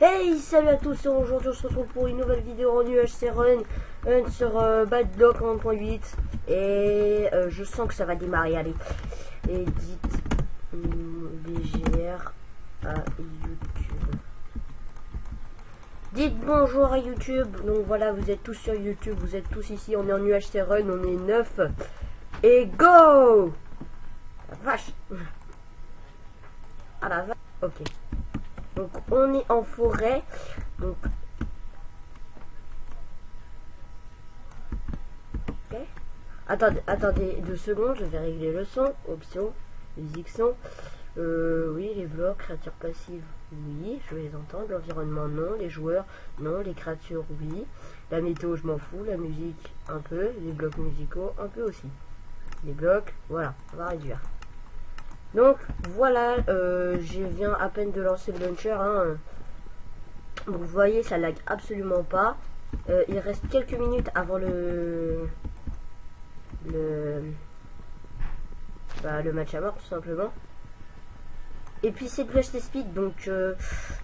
Hey, salut à tous, aujourd'hui on se retrouve pour une nouvelle vidéo en UHC Run sur Bad Block 1.8 et je sens que ça va démarrer, allez. Et dites BGR à YouTube. Dites bonjour à YouTube, donc voilà, vous êtes tous sur YouTube, vous êtes tous ici, on est en UHC Run, on est 9 et go. La vache. Ah la vache, ok. Donc on est en forêt. Donc ok. Attendez 2 secondes, je vais régler le son. Options, musique son. Oui, les blocs, créatures passives, oui, je vais les entendre. L'environnement, non. Les joueurs, non. Les créatures, oui. La météo, je m'en fous. La musique, un peu. Les blocs musicaux, un peu aussi. Les blocs, voilà, on va réduire. Donc voilà, je viens à peine de lancer le launcher, hein. Donc vous voyez, ça lag absolument pas. Il reste quelques minutes avant le match à mort, tout simplement. Et puis c'est de l'HT Speed, donc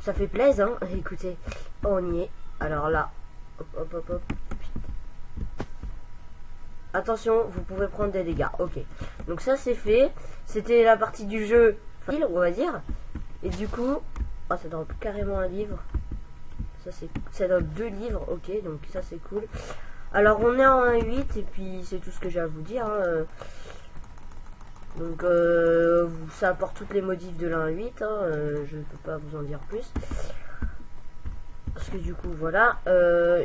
ça fait plaisir, hein. Écoutez, on y est. Alors là, hop, hop, hop, hop. Attention, vous pouvez prendre des dégâts. Ok, donc ça c'est fait. C'était la partie du jeu facile, on va dire. Et du coup, oh, ça donne carrément un livre. Ça donne 2 livres. Ok, donc ça c'est cool. Alors on est en 1.8 et puis c'est tout ce que j'ai à vous dire, hein. Donc ça apporte toutes les modifs de l'1.8, hein. Je ne peux pas vous en dire plus. Parce que du coup voilà,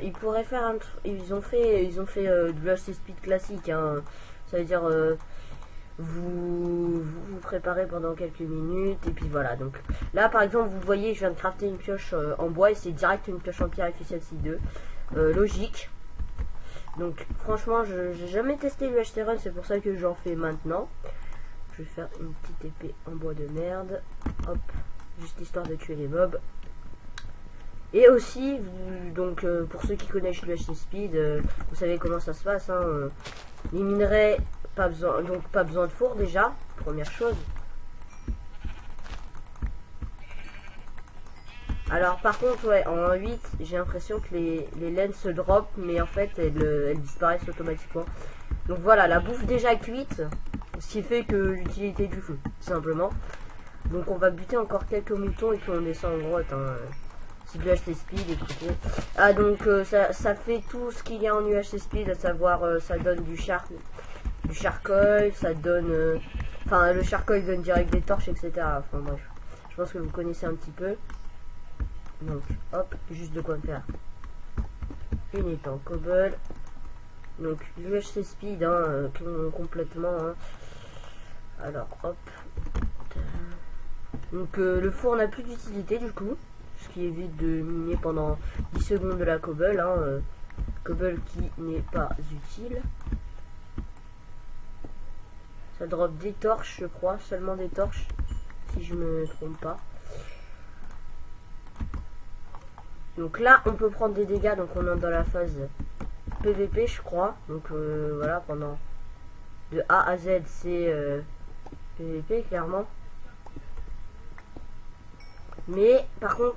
ils pourraient faire un ils ont fait de l'HT Speed classique, hein. Ça veut dire vous préparez pendant quelques minutes et puis voilà. Donc là par exemple vous voyez, je viens de crafter une pioche en bois et c'est direct une pioche en pierre efficiency 2, logique. Donc franchement j'ai jamais testé l'UHC Run, c'est pour ça que j'en fais maintenant. Je vais faire une petite épée en bois de merde, hop, juste histoire de tuer les mobs. Et aussi, donc pour ceux qui connaissent le HT Speed, vous savez comment ça se passe, hein. Les minerais, pas besoin de four déjà, première chose. Alors par contre, ouais, en 8, j'ai l'impression que les laines se drop, mais en fait elles disparaissent automatiquement. Donc voilà, la bouffe déjà cuite, ce qui fait que l'utilité du feu, tout simplement. Donc on va buter encore quelques moutons et puis on descend en grotte, hein. C'est du HT Speed, écoutez. Ah donc ça fait tout ce qu'il y a en UHC Speed, à savoir ça donne du charcoal, ça donne enfin le charcoal donne direct des torches, etc. Enfin bref, je pense que vous connaissez un petit peu. Donc hop, juste de quoi me faire une épée en cobble. Donc l'UHC Speed, hein, complètement, hein. Alors hop, donc le four n'a plus d'utilité du coup, ce qui évite de miner pendant 10 secondes de la cobble, hein, cobble qui n'est pas utile. Ça drop des torches, je crois, seulement des torches, si je me trompe pas. Donc là, on peut prendre des dégâts, donc on est dans la phase PVP, je crois. Donc voilà, pendant de A à Z, c'est PVP, clairement. Mais par contre,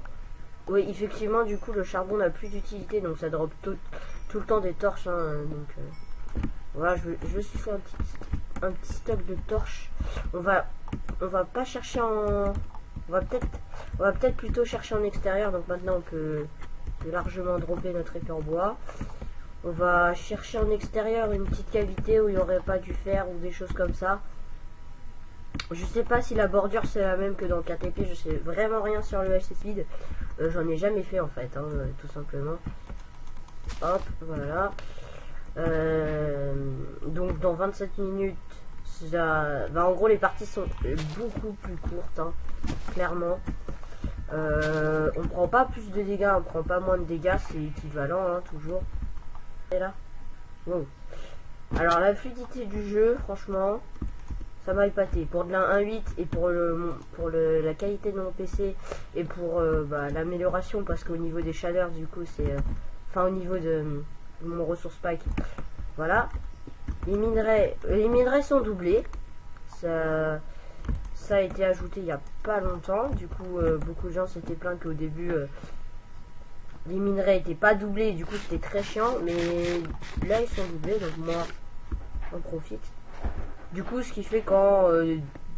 oui, effectivement, du coup, le charbon n'a plus d'utilité, donc ça drop tout le temps des torches, hein, donc voilà, je suis fait un petit stock de torches. On va pas chercher en, on va peut-être plutôt chercher en extérieur. Donc maintenant on peut largement dropper notre épée en bois. On va chercher en extérieur une petite cavité où il n'y aurait pas du fer ou des choses comme ça. Je sais pas si la bordure c'est la même que dans le KTP, je sais vraiment rien sur le HT Speed. J'en ai jamais fait en fait, hein, tout simplement. Hop, voilà. Donc dans 27 minutes, en gros les parties sont beaucoup plus courtes, hein, clairement. On prend pas plus de dégâts, on prend pas moins de dégâts, c'est équivalent, hein, toujours. Et là, wow. Alors la fluidité du jeu, franchement, ça m'a épaté. Pour de la 1.8 et pour la qualité de mon PC et pour l'amélioration, parce qu'au niveau des chaleurs, du coup, c'est enfin au niveau de mon ressource pack, voilà. Les minerais sont doublés. Ça a été ajouté il y a pas longtemps. Du coup, beaucoup de gens s'étaient plaints qu'au début les minerais étaient pas doublés, du coup c'était très chiant, mais là ils sont doublés, donc moi on profite. Du coup, ce qui fait qu'en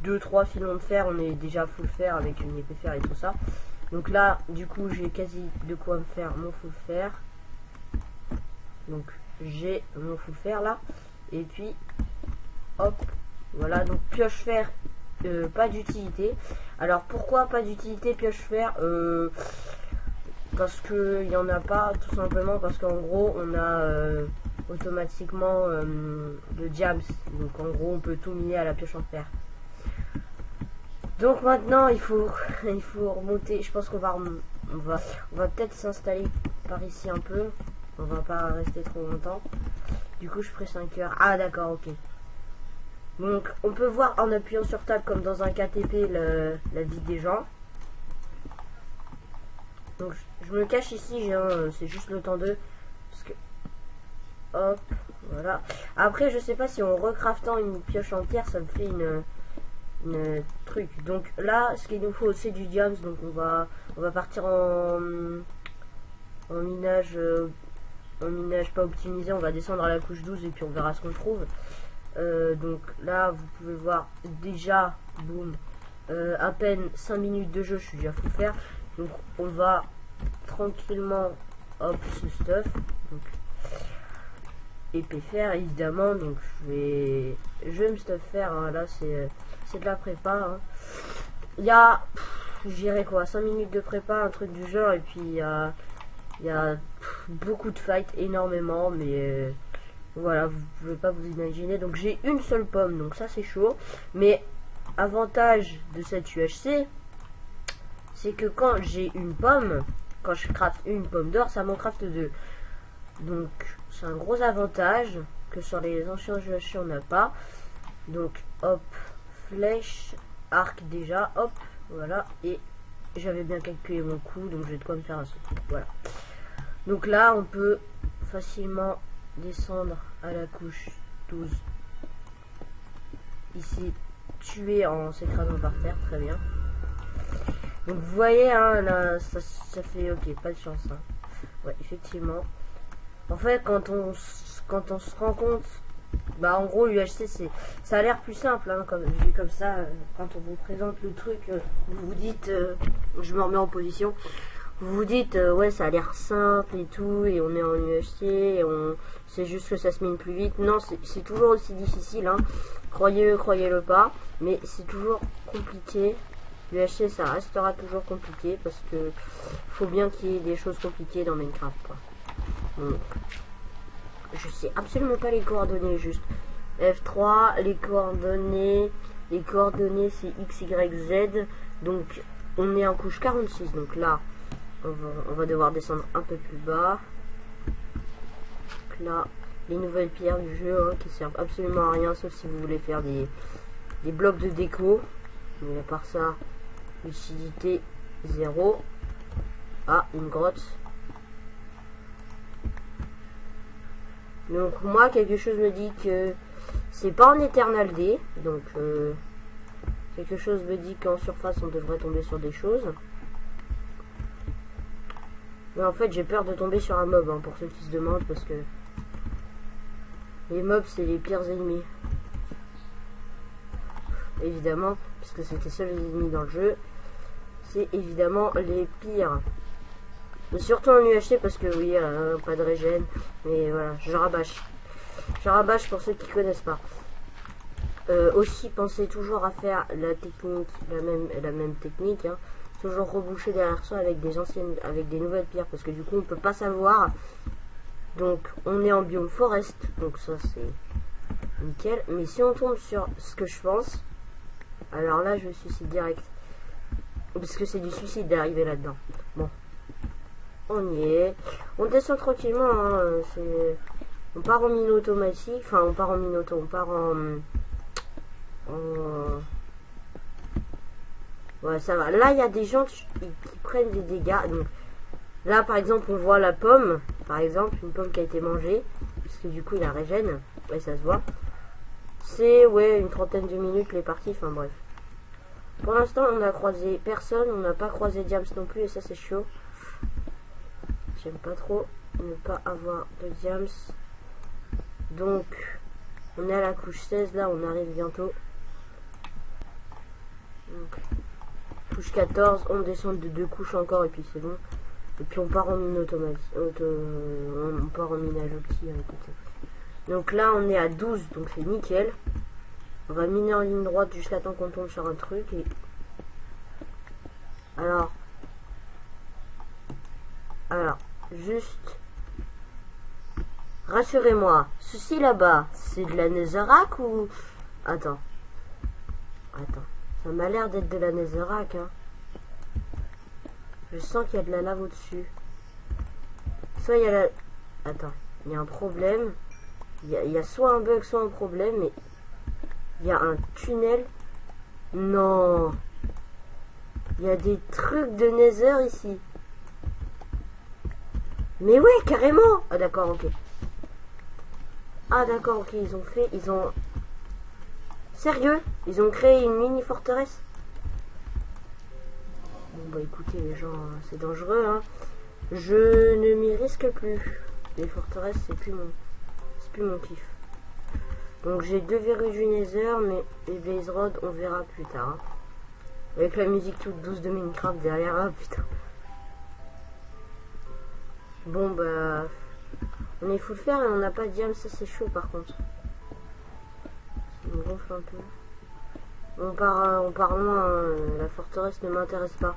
2-3 filons de fer, on est déjà full fer avec une épée fer et tout ça. Donc là, du coup, j'ai quasi de quoi me faire mon full fer. Donc j'ai mon full fer là. Et puis, hop, voilà. Donc pioche fer, pas d'utilité. Alors pourquoi pas d'utilité pioche fer parce que il y en a pas, tout simplement parce qu'en gros, on a automatiquement le diams. Donc en gros, on peut tout miner à la pioche en fer. Donc maintenant, il faut remonter. Je pense qu'on va on va peut-être s'installer par ici un peu. On va pas rester trop longtemps. Du coup, je ferai 5 heures. Ah d'accord, ok. Donc on peut voir en appuyant sur table comme dans un KTP la vie des gens. Donc je me cache ici, c'est juste le temps de parce que hop, voilà. Après je sais pas si en recraftant une pioche entière ça me fait une truc. Donc là ce qu'il nous faut c'est du diams, donc on va partir en minage pas optimisé, on va descendre à la couche 12 et puis on verra ce qu'on trouve. Donc là vous pouvez voir déjà boum, à peine 5 minutes de jeu, je suis déjà fou faire. Donc on va tranquillement hop ce stuff, donc épée fer évidemment, donc je vais me stuff faire, hein. Là c'est de la prépa, hein. Il y a j'irai quoi 5 minutes de prépa, un truc du genre, et puis il y a beaucoup de fights, énormément, mais voilà, vous pouvez pas vous imaginer. Donc j'ai une seule pomme, donc ça c'est chaud, mais avantage de cette UHC, c'est que quand j'ai une pomme, quand je craft une pomme d'or, ça m'en craft deux. Donc c'est un gros avantage que sur les anciens UHC on n'a pas. Donc hop, flèche, arc déjà, hop, voilà. Et j'avais bien calculé mon coup, donc j'ai de quoi me faire un saut. Voilà. Donc là on peut facilement descendre à la couche 12. Ici, tuer en s'écrasant par terre, très bien. Donc vous voyez, hein, là, ça fait ok, pas de chance. Hein. Ouais, effectivement. En fait, quand on se rend compte, bah en gros l'UHC ça a l'air plus simple, hein, vu comme ça. Quand on vous présente le truc, vous vous dites, je me remets en position. Vous vous dites ouais ça a l'air simple et tout, et on est en UHC, et c'est juste que ça se mine plus vite. Non, c'est toujours aussi difficile, hein. Croyez-le pas, mais c'est toujours compliqué. L'UHC ça restera toujours compliqué parce que faut bien qu'il y ait des choses compliquées dans Minecraft, quoi. Donc, je sais absolument pas les coordonnées, juste F3, les coordonnées c'est X, Y, Z. Donc on est en couche 46, donc là on va devoir descendre un peu plus bas. Donc là, les nouvelles pierres du jeu, hein, qui servent absolument à rien, sauf si vous voulez faire des blocs de déco. Mais à part ça, utilité 0. Ah, une grotte. Donc moi, quelque chose me dit que c'est pas en Eternal D. Donc quelque chose me dit qu'en surface, on devrait tomber sur des choses. Mais en fait, j'ai peur de tomber sur un mob, hein, pour ceux qui se demandent, parce que les mobs, c'est les pires ennemis. Évidemment, puisque c'est les seuls ennemis dans le jeu, c'est évidemment les pires. Mais surtout en UHC, parce que oui, pas de régène. Mais voilà, je rabâche. Je rabâche pour ceux qui connaissent pas. Aussi, pensez toujours à faire la technique, la même technique, hein. Toujours reboucher derrière soi avec des nouvelles pierres, parce que du coup on peut pas savoir. Donc on est en biome forest, donc ça c'est nickel. Mais si on tombe sur ce que je pense, alors là je me suicide direct, parce que c'est du suicide d'arriver là-dedans. Bon, on y est, on descend tranquillement, hein. On part en mine automatique, enfin on part en mine auto, on part en ouais, ça va. Là, il y a des gens qui prennent des dégâts. Donc, là, par exemple, on voit la pomme. Par exemple, une pomme qui a été mangée. Parce que du coup, il la régène. Ouais, ça se voit. C'est, ouais, une trentaine de minutes les parties. Enfin, bref. Pour l'instant, on a croisé personne. On n'a pas croisé Diams non plus. Et ça, c'est chaud. j'aime pas trop ne pas avoir de diams. Donc, on est à la couche 16, là, on arrive bientôt. Donc, couche 14, on descend de 2 couches encore, et puis c'est bon. Et puis on part en mine automatique. On part en minage opti. Donc là, on est à 12, donc c'est nickel. On va miner en ligne droite jusqu'à temps qu'on tombe sur un truc. Et... Alors, juste... Rassurez-moi, ceci là-bas, c'est de la netherrack ou... Attends, ça m'a l'air d'être de la netherrack, hein. Je sens qu'il y a de la lave au-dessus. Soit il y a la... Attends, il y a un problème. Il y a soit un bug, soit un problème, mais... Il y a un tunnel. Non. Il y a des trucs de nether ici. Mais ouais, carrément. Ah d'accord, ok. Ah d'accord, ok, ils ont... Sérieux? Ils ont créé une mini forteresse? Bon bah écoutez les gens, c'est dangereux, hein. Je ne m'y risque plus. Les forteresses, c'est plus mon kiff. Donc j'ai 2 verrues du nether, mais les blaze rods, on verra plus tard, hein. Avec la musique toute douce de Minecraft derrière, ah putain. Bon bah... On est full fer et on n'a pas de diam, ça c'est chaud par contre. Ça me gonfle un peu. On part loin, hein. La forteresse ne m'intéresse pas.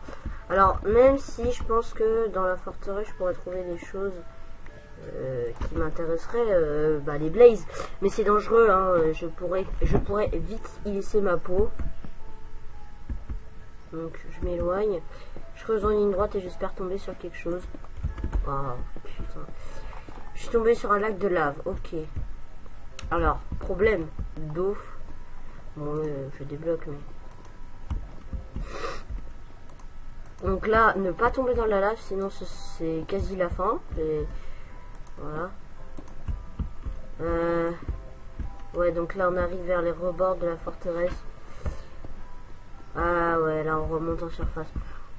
Alors, même si je pense que dans la forteresse, je pourrais trouver des choses qui m'intéresseraient, bah, les blazes. Mais c'est dangereux, hein. Je pourrais vite y laisser ma peau. Donc, je m'éloigne. Je creuse en ligne droite et j'espère tomber sur quelque chose. Oh, putain. Je suis tombé sur un lac de lave, ok. Alors, problème d'eau. Bon, je débloque, mais... Donc là, ne pas tomber dans la lave, sinon c'est quasi la fin. Et voilà. Ouais, donc là, on arrive vers les rebords de la forteresse. Ah ouais, là, on remonte en surface.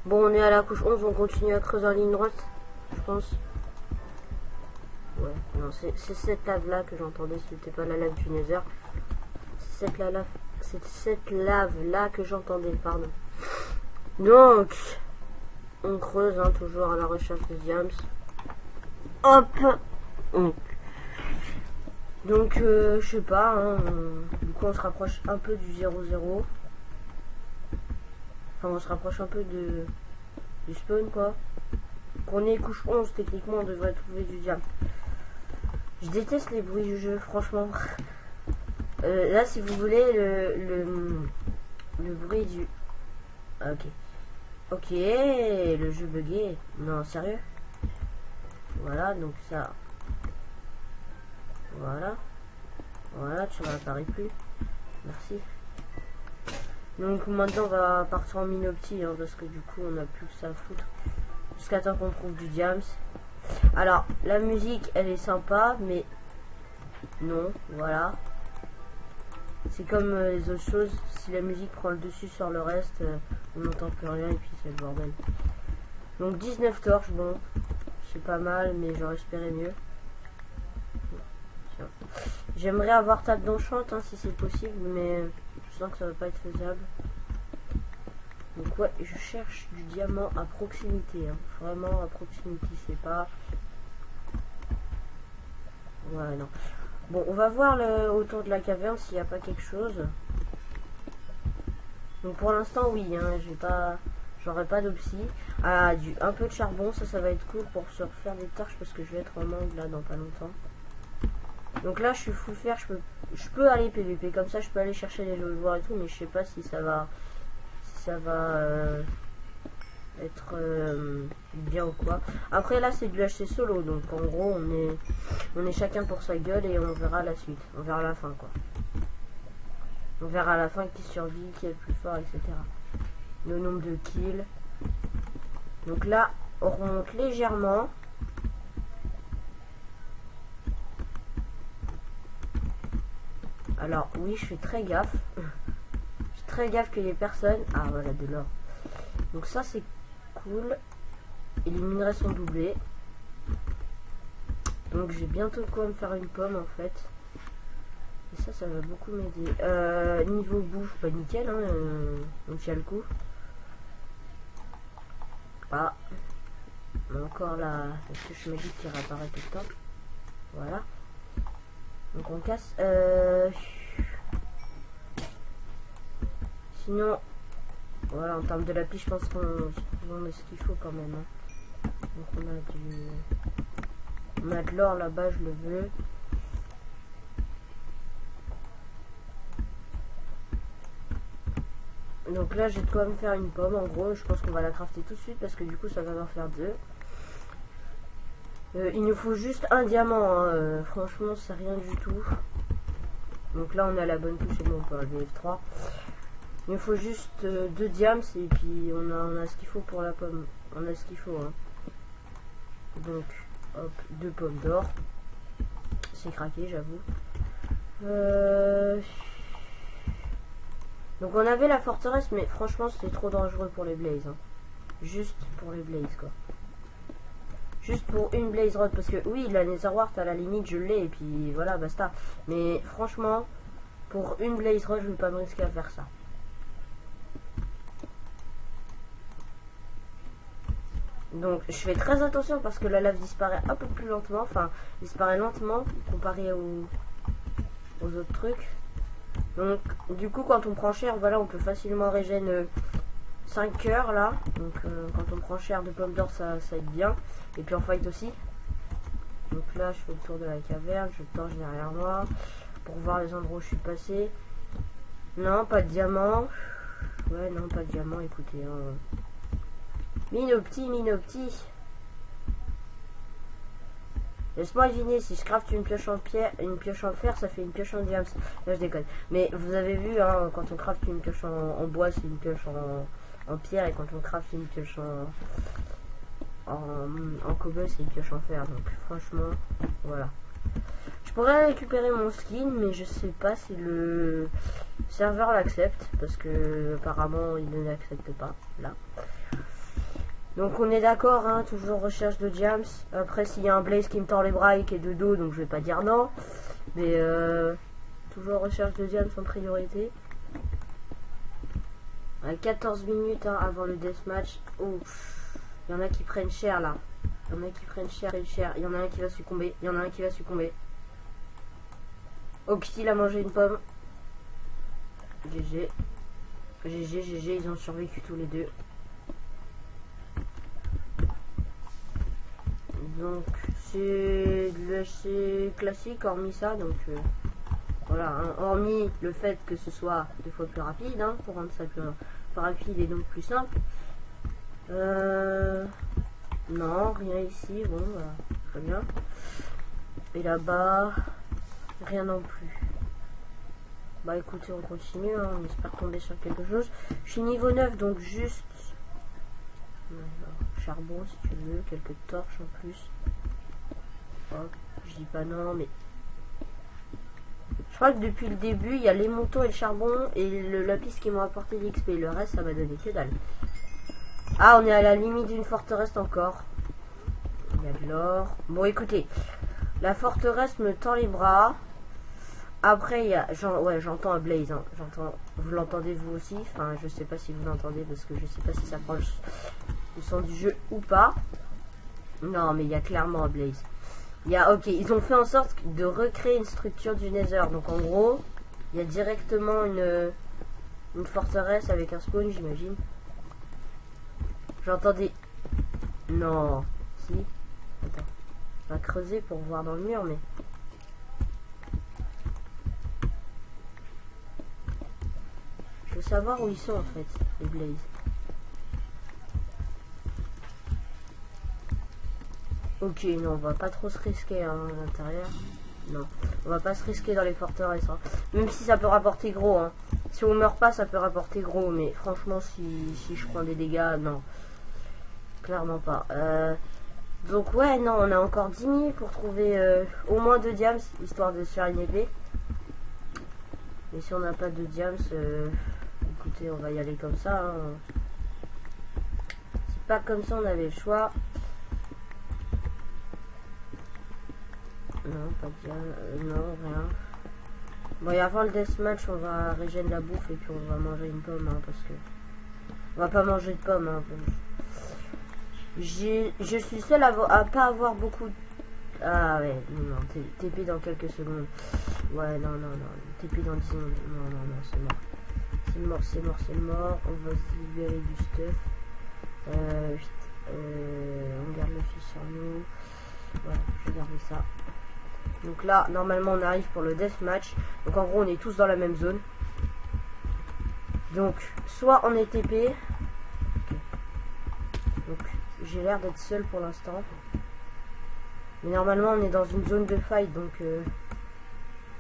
Bon, on est à la couche 11, on continue à creuser en ligne droite, je pense. Ouais, non, c'est cette lave-là que j'entendais, c'était pas la lave du nether. C'est cette lave-là que j'entendais, pardon. Donc, on creuse, hein, toujours à la recherche de diams. Hop. Donc, je sais pas, hein, du coup, on se rapproche un peu du 0-0. Enfin, on se rapproche un peu du spawn, quoi. Qu'on est couche 11, techniquement, on devrait trouver du diam. Je déteste les bruits du jeu, franchement. Là, si vous voulez, le bruit du... Ok. Ok, le jeu bugué. Non, sérieux? Voilà, donc ça... Voilà. Voilà, tu n'apparais plus. Merci. Donc maintenant, on va partir en minopti, hein, parce que du coup, on n'a plus que ça à foutre. Jusqu'à temps qu'on trouve du diams. Alors, la musique, elle est sympa, mais... Non, voilà. C'est comme les autres choses, si la musique prend le dessus sur le reste, on n'entend plus rien et puis c'est le bordel. Donc 19 torches, bon, c'est pas mal, mais j'aurais espéré mieux. J'aimerais avoir table d'enchant, hein, si c'est possible, mais je sens que ça va pas être faisable. Donc ouais, je cherche du diamant à proximité, hein, vraiment à proximité, c'est pas... Ouais, non. Bon, on va voir autour de la caverne s'il n'y a pas quelque chose. Donc pour l'instant, oui, hein, j'aurai pas d'opsie. Ah, un peu de charbon, ça va être cool pour se refaire des torches parce que je vais être en manque là dans pas longtemps. Donc là, je suis full fer, je peux aller PVP comme ça, je peux aller chercher les joueurs et tout, mais je sais pas si ça va être bien ou quoi. Après là, c'est du HC solo, donc en gros, on est chacun pour sa gueule et on verra la suite, on verra la fin quoi. On verra à la fin qui survit, qui est le plus fort, etc. Le nombre de kills. Donc là, on remonte légèrement. Alors oui, je fais très gaffe. Je fais très gaffe qu'il y ait personne. Ah voilà, de l'or. Donc ça c'est cool. Et les minerais sont doublés. Donc j'ai bientôt de quoi me faire une pomme en fait. Et ça va beaucoup m'aider. Niveau bouffe, pas nickel, hein, on tient le coup. Ah, encore la touche magique qui réapparaît tout le temps. Voilà. Donc on casse. Sinon, voilà, en termes de l'appli, je pense qu'on a ce qu'il faut quand même. Hein. Donc on a de l'or là-bas, je le veux. Donc là, j'ai de quoi me faire une pomme. En gros, je pense qu'on va la crafter tout de suite parce que du coup, ça va en faire deux. Il nous faut juste un diamant. Hein. Franchement, c'est rien du tout. Donc là, on a la bonne touche. C'est bon, on peut enlever F3. Il nous faut juste 2 diams et puis on a ce qu'il faut pour la pomme. On a ce qu'il faut. Hein. Donc, hop, 2 pommes d'or. C'est craqué, j'avoue. Donc on avait la forteresse, mais franchement c'était trop dangereux pour les blazes. Hein. Juste pour les blazes quoi. Juste pour une blaze rod, parce que oui, la netherwart à la limite je l'ai et puis voilà, basta. Mais franchement, pour une blaze rod, je vais pas me risquer à faire ça. Donc je fais très attention parce que la lave disparaît un peu plus lentement, enfin disparaît lentement comparé aux autres trucs. Donc du coup quand on prend cher, voilà, on peut facilement régénérer 5 heures là. Donc quand on prend cher de pommes d'or, ça aide bien. Et puis en fight aussi. Donc là je fais le tour de la caverne, je torche derrière moi pour voir les endroits où je suis passé. Non, pas de diamant. Ouais, non, pas de diamant, écoutez. Hein. Minopti. Laisse-moi deviner, si je crafte une pioche en pierre, une pioche en fer, ça fait une pioche en diams. Là je déconne. Mais vous avez vu, hein, quand on crafte une pioche en bois, c'est une pioche en pierre, et quand on crafte une pioche en cobble, c'est une pioche en fer. Donc franchement, voilà. Je pourrais récupérer mon skin, mais je sais pas si le serveur l'accepte, parce que apparemment il ne l'accepte pas, là. Donc on est d'accord, hein, toujours recherche de diams. Après s'il y a un blaze qui me tord les bras et qui est de dos, donc je vais pas dire non. Mais toujours recherche de diams en priorité. À 14 minutes hein, avant le deathmatch. Oh, il y en a qui prennent cher là. Il y en a qui prennent cher. Il y en a un qui va succomber. Oxy a mangé une pomme. GG, ils ont survécu tous les deux. Donc c'est classique hormis ça, donc voilà, hein, hormis le fait que ce soit 2 fois plus rapide, hein, pour rendre ça plus rapide et donc plus simple. Non, rien ici, bon, voilà, très bien. Et là-bas, rien non plus. Bah écoutez, on continue, hein, on espère tomber sur quelque chose. Je suis niveau 9, donc juste... charbon si tu veux, quelques torches en plus. Hop, je dis pas non, mais je crois que depuis le début il y a les moutons et le charbon et le lapis qui m'ont apporté l'XP. Le reste ça m'a donné que dalle. Ah, on est à la limite d'une forteresse encore. Il y a de l'or. Bon écoutez, la forteresse me tend les bras. Après il y a, ouais, j'entends un blaze, hein. J'entends, vous l'entendez vous aussi, enfin je sais pas si vous l'entendez parce que je sais pas si ça prend le son du jeu ou pas. Non mais il y a clairement un blaze. Il y a, ok, ils ont fait en sorte de recréer une structure du Nether. Donc en gros, il y a directement une forteresse avec un spawn, j'imagine. J'entends des... Non, si. Attends, on va creuser pour voir dans le mur, mais... Je veux savoir où ils sont en fait, les blazes. Ok, non, on va pas trop se risquer hein, à l'intérieur. Non, on va pas se risquer dans les forteresses. Hein. Même si ça peut rapporter gros. Hein. Si on meurt pas, ça peut rapporter gros. Mais franchement, si je prends des dégâts, non. Clairement pas. Donc ouais, non, on a encore 10 minutes pour trouver au moins 2 diams, histoire de se faire une épée. Mais si on n'a pas de diams, écoutez, on va y aller comme ça. Hein. C'est pas comme ça, on avait le choix. Non, pas de diamant. Non, rien. Bon, et avant le deathmatch, on va régénérer la bouffe et puis on va manger une pomme, hein, parce que... On va pas manger de pommes, hein. Je suis seul à pas avoir beaucoup de... Ah ouais, non, TP dans quelques secondes. Ouais, non, TP dans 10 secondes. Non, c'est mort. C'est mort. On va se libérer du stuff. On garde le fil sur nous. Voilà, je vais garder ça. Donc là, normalement, on arrive pour le deathmatch. Donc en gros, on est tous dans la même zone. Donc, soit on est TP. Donc, j'ai l'air d'être seul pour l'instant. Mais normalement, on est dans une zone de fight. Donc,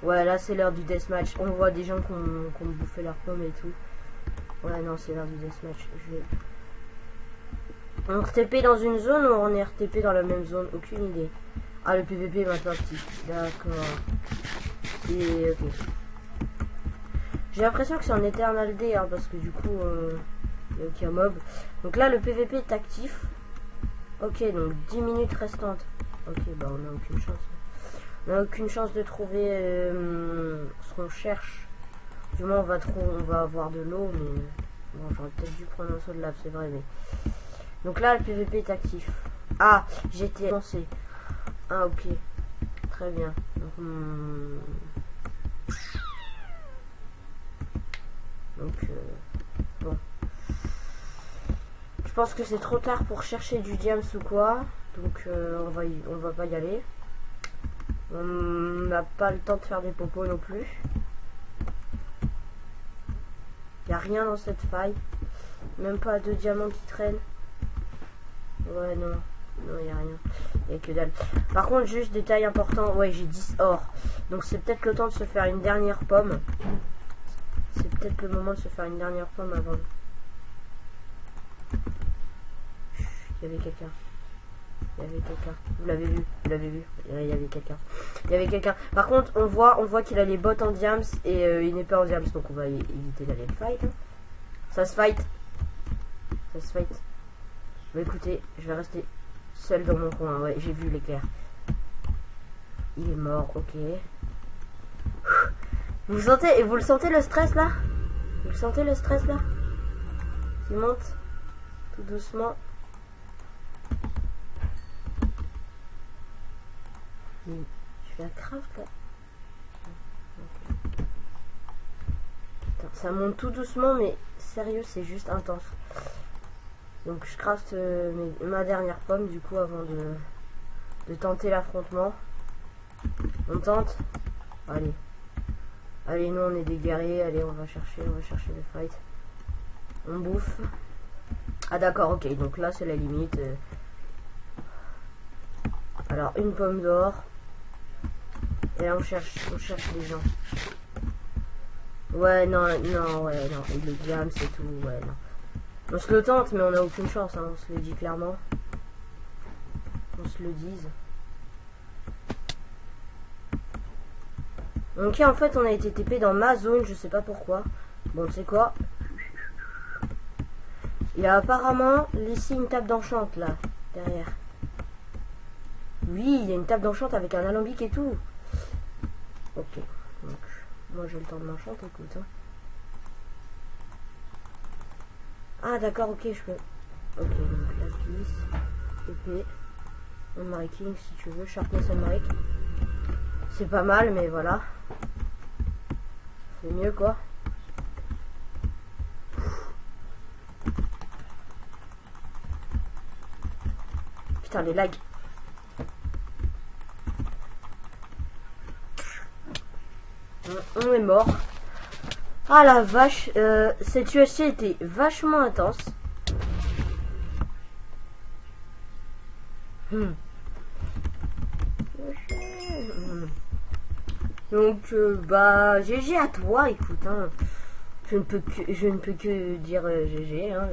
ouais, là, c'est l'heure du deathmatch. On voit des gens qui ont bouffé leurs pommes et tout. Ouais, non, c'est l'heure du deathmatch. On RTP dans une zone ou on est RTP dans la même zone? Aucune idée. Ah, le PVP est maintenant petit. D'accord. Et ok. J'ai l'impression que c'est en Eternal Day, hein, parce que du coup, il y a aucun mob. Donc là, le PVP est actif. Ok, donc 10 minutes restantes. Ok, bah on n'a aucune chance. On n'a aucune chance de trouver ce qu'on cherche. Du moins, on va avoir de l'eau, mais bon, j'aurais peut-être dû prendre un saut de lave, c'est vrai, mais... Donc là, le PVP est actif. Ah, j'étais lancé. Ah, ok. Très bien. Donc, bon. Je pense que c'est trop tard pour chercher du diams ou quoi. Donc, on va pas y aller. On n'a pas le temps de faire des popos non plus. Il n'y a rien dans cette faille. Même pas de diamants qui traînent. Ouais, non. Non, il n'y a rien. Il n'y a que dalle. Par contre, juste détail important. Ouais, j'ai 10 or. Donc, c'est peut-être le temps de se faire une dernière pomme. C'est peut-être le moment de se faire une dernière pomme avant. Il y avait quelqu'un. Vous l'avez vu. Il y avait quelqu'un. Par contre, on voit qu'il a les bottes en diams et il n'est pas en diams. Donc, on va éviter d'aller le fight. Hein. Ça se fight. Bah écoutez, je vais rester seul dans mon coin. Ouais, j'ai vu l'éclair. Il est mort, ok. Vous le sentez le stress là? Vous le sentez le stress là? Il monte tout doucement. Je fais la craft là. Putain, ça monte tout doucement, mais sérieux, c'est juste intense. Donc je craft ma dernière pomme du coup avant de tenter l'affrontement. On tente. Allez, nous on est des guerriers. Allez, on va chercher le fight. On bouffe. Ah d'accord, ok. Donc là c'est la limite. Alors une pomme d'or. Et là on cherche les gens. Ouais, non. Et les diams c'est tout. Ouais, non. On se le tente, mais on n'a aucune chance, hein, on se le dit clairement. On se le dise. Ok, en fait, on a été TP dans ma zone, je sais pas pourquoi. Bon, tu sais quoi? Il y a apparemment ici une table d'enchante, là, derrière. Oui, il y a une table d'enchante avec un alambic et tout. Ok, donc, moi j'ai le temps de m'enchanter, écoute, hein. Ah d'accord, ok, je peux. Ok, donc lapis, épée, unmarking si tu veux, sharpness unmark. C'est pas mal, mais voilà. C'est mieux quoi. Putain, les lags. On est mort. Ah la vache, cette USC était vachement intense. Donc bah GG à toi, écoute, hein. Je ne peux que dire GG, hein.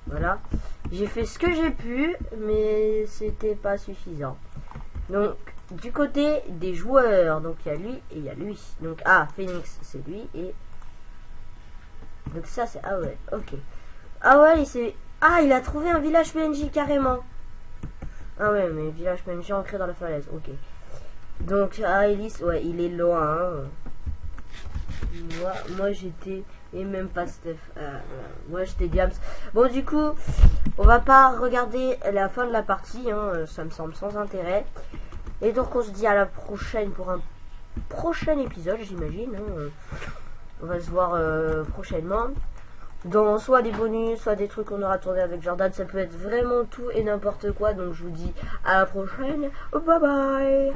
Voilà. J'ai fait ce que j'ai pu, mais c'était pas suffisant. Donc du côté des joueurs, donc il y a lui et il y a lui. Donc Phoenix c'est lui et donc ça c'est AOL, ok. AOL il a trouvé un village PNJ carrément. Ah ouais, mais village PNJ ancré dans la falaise, ok. Donc Ellis, ouais, il est loin. Hein. Moi j'étais, et même pas Steph. Moi j'étais Diams. Bon, du coup, on va pas regarder la fin de la partie. Hein, ça me semble sans intérêt. Et donc on se dit à la prochaine pour un prochain épisode, j'imagine. Hein. On va se voir prochainement. Dans soit des bonus, soit des trucs qu'on aura tourné avec Jordan. Ça peut être vraiment tout et n'importe quoi. Donc je vous dis à la prochaine. Bye bye.